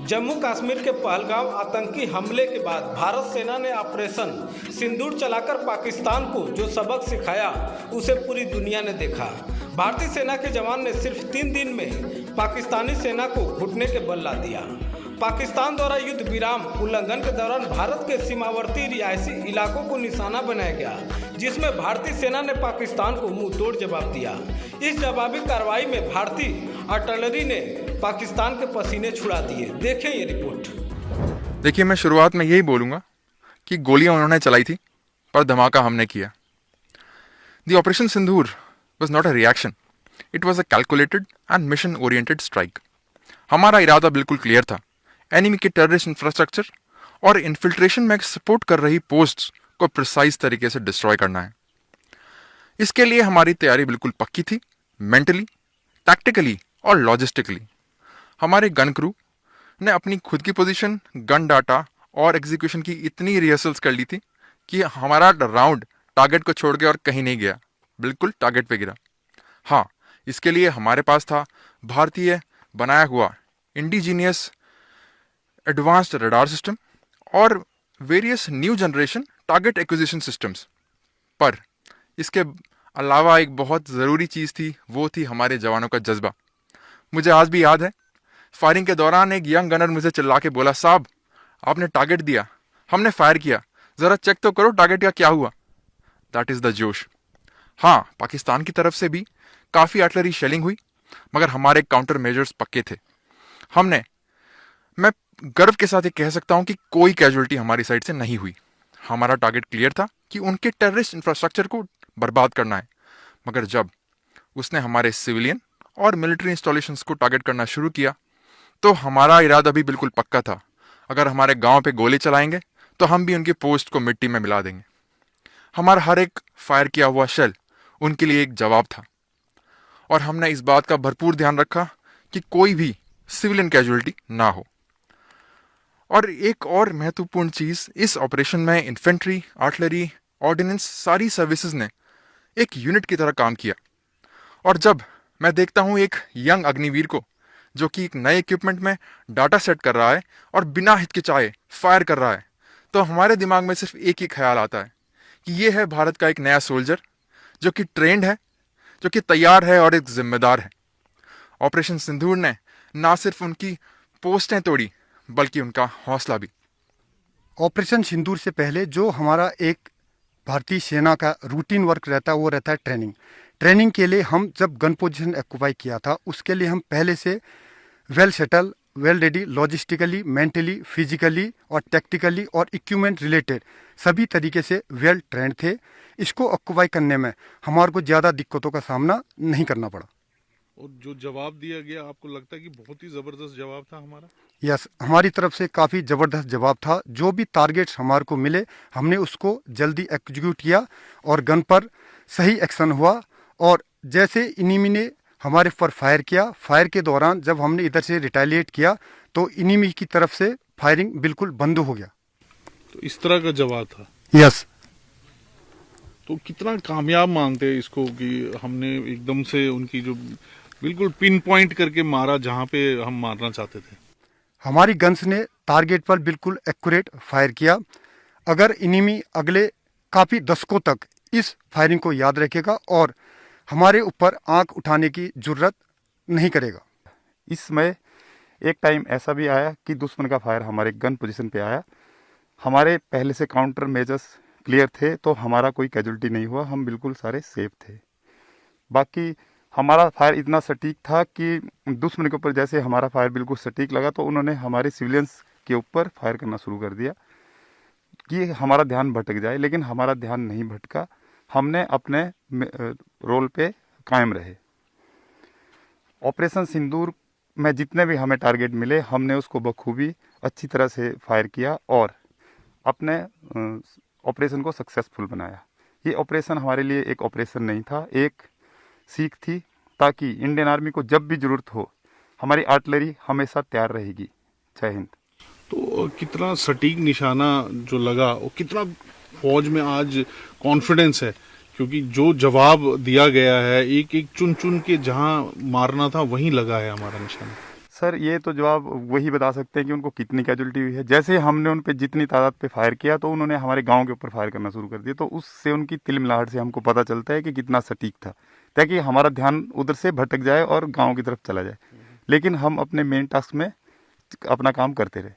जम्मू कश्मीर के पहलगाम आतंकी हमले के बाद भारत सेना ने ऑपरेशन सिंदूर चलाकर पाकिस्तान को जो सबक सिखाया उसे पूरी दुनिया ने देखा। भारतीय सेना के जवान ने सिर्फ 3 दिन में पाकिस्तानी सेना को घुटने के बल ला दिया। पाकिस्तान द्वारा युद्ध विराम उल्लंघन के दौरान भारत के सीमावर्ती रिहायशी इलाकों को निशाना बनाया गया, जिसमें भारतीय सेना ने पाकिस्तान को मुंह तोड़ जवाब दिया। इस जवाबी कार्रवाई में भारतीय आर्टिलरी ने पाकिस्तान के पसीने छुड़ा दिए। देखें ये रिपोर्ट। देखिए, मैं शुरुआत में यही बोलूँगा कि गोलियां उन्होंने चलाई थी पर धमाका हमने किया। The operation Sindoor was not a reaction, it was a calculated and mission oriented strike. हमारा इरादा बिल्कुल क्लियर था, एनिमी के टेररिस्ट इंफ्रास्ट्रक्चर और इन्फिल्ट्रेशन में सपोर्ट कर रही पोस्ट्स को प्रिसाइज तरीके से डिस्ट्रॉय करना है। इसके लिए हमारी तैयारी बिल्कुल पक्की थी, मेंटली, टैक्टिकली और लॉजिस्टिकली। हमारे गन क्रू ने अपनी खुद की पोजीशन, गन डाटा और एग्जीक्यूशन की इतनी रिहर्सल्स कर ली थी कि हमारा राउंड टारगेट को छोड़ के और कहीं नहीं गया, बिल्कुल टारगेट पे गिरा। हाँ, इसके लिए हमारे पास था भारतीय बनाया हुआ इंडिजीनियस एडवांस्ड रडार सिस्टम और various new generation target acquisition systems. पर इसके अलावा एक बहुत ज़रूरी चीज़ थी, वो थी हमारे जवानों का जज्बा। मुझे आज भी याद है, फायरिंग के दौरान एक यंग गनर मुझे चिल्ला के बोला, साहब आपने टारगेट दिया, हमने फायर किया, ज़रा चेक तो करो टारगेट का क्या हुआ। दैट इज़ द जोश। हाँ, पाकिस्तान की तरफ से भी काफ़ी आर्टिलरी शेलिंग हुई, मगर हमारे काउंटर मेजर्स पक्के थे। मैं गर्व के साथ ये कह सकता हूँ कि कोई कैजुअलिटी हमारी साइड से नहीं हुई। हमारा टारगेट क्लियर था कि उनके टेररिस्ट इंफ्रास्ट्रक्चर को बर्बाद करना है, मगर जब उसने हमारे सिविलियन और मिलिट्री इंस्टॉलेशंस को टारगेट करना शुरू किया तो हमारा इरादा भी बिल्कुल पक्का था, अगर हमारे गांव पे गोली चलाएंगे तो हम भी उनकी पोस्ट को मिट्टी में मिला देंगे। हमारा हर एक फायर किया हुआ शेल उनके लिए एक जवाब था और हमने इस बात का भरपूर ध्यान रखा कि कोई भी सिविलियन कैजुअलिटी ना हो। और एक और महत्वपूर्ण चीज़, इस ऑपरेशन में इन्फेंट्री, आर्टिलरी, ऑर्डिनेंस, सारी सर्विसेज ने एक यूनिट की तरह काम किया। और जब मैं देखता हूँ एक यंग अग्निवीर को जो कि एक नए इक्विपमेंट में डाटा सेट कर रहा है और बिना हिचकिचाए फायर कर रहा है, तो हमारे दिमाग में सिर्फ एक ही ख्याल आता है कि ये है भारत का एक नया सोल्जर जो कि ट्रेंड है, जो कि तैयार है और एक जिम्मेदार है। ऑपरेशन सिंदूर ने ना सिर्फ उनकी पोस्टें तोड़ी बल्कि उनका हौसला भी। ऑपरेशन सिंदूर से पहले जो हमारा एक भारतीय सेना का रूटीन वर्क रहता है वो रहता है ट्रेनिंग के लिए हम जब गन पोजीशन ऑक्यूपाई किया था उसके लिए हम पहले से well settle, well ready, logistically, mentally, physically और टेक्टिकली और इक्विपमेंट रिलेटेड सभी तरीके से वेल ट्रेंड थे। इसको ऑक्यूपाई करने में हमारे को ज़्यादा दिक्कतों का सामना नहीं करना पड़ा। और जो जवाब दिया गया, आपको लगता है कि बहुत ही ज़बरदस्त जवाब था हमारा? यस, हमारी तरफ से काफ़ी ज़बरदस्त जवाब था। जो भी टारगेट्स हमारे को मिले हमने उसको जल्दी एग्जीक्यूट किया और गन पर सही एक्शन हुआ। और जैसे इनिमी ने हमारे पर फायर किया, फायर के दौरान जब हमने इधर से रिटेलिएट किया तो इनिमी की तरफ से फायरिंग बिल्कुल बंद हो गया। तो इस तरह का जवाब था। यस। तो कितना कामयाब मानते हैं इसको कि हमने एकदम से उनकी जो बिल्कुल पिन पॉइंट करके मारा जहां पे हम मारना चाहते थे? हमारी गन्स ने टारगेट पर बिल्कुल एक्यूरेट फायर किया। अगर इनिमी अगले काफ़ी दशकों तक इस फायरिंग को याद रखेगा और हमारे ऊपर आंख उठाने की जरूरत नहीं करेगा। इस समय एक टाइम ऐसा भी आया कि दुश्मन का फायर हमारे गन पोजीशन पे आया। हमारे पहले से काउंटर मेजर्स क्लियर थे तो हमारा कोई कैजुअलिटी नहीं हुआ, हम बिल्कुल सारे सेफ थे। बाकी हमारा फायर इतना सटीक था कि दुश्मन के ऊपर जैसे हमारा फायर बिल्कुल सटीक लगा तो उन्होंने हमारे सिविलियंस के ऊपर फायर करना शुरू कर दिया कि हमारा ध्यान भटक जाए, लेकिन हमारा ध्यान नहीं भटका। हमने अपने रोल पे कायम रहे। ऑपरेशन सिंदूर में जितने भी हमें टारगेट मिले हमने उसको बखूबी अच्छी तरह से फायर किया और अपने ऑपरेशन को सक्सेसफुल बनाया। ये ऑपरेशन हमारे लिए एक ऑपरेशन नहीं था, एक सीख थी, ताकि इंडियन आर्मी को जब भी जरूरत हो हमारी आर्टिलरी हमेशा तैयार रहेगी। जय हिंद। तो कितना सटीक निशाना जो लगा और कितना फौज में आज कॉन्फिडेंस है, क्योंकि जो जवाब दिया गया है एक एक चुन चुन के जहां मारना था वहीं लगा है हमारा निशाना। सर ये तो जवाब वही बता सकते हैं कि उनको कितनी कैजुअलिटी हुई है। जैसे हमने उन पे जितनी तादाद पे फायर किया तो उन्होंने हमारे गांव के ऊपर फायर करना शुरू कर दिया, तो उससे उनकी तिलमिलाहट से हमको पता चलता है कि कितना सटीक था, ताकि हमारा ध्यान उधर से भटक जाए और गांव की तरफ चला जाए। लेकिन हम अपने मेन टास्क में अपना काम करते रहे।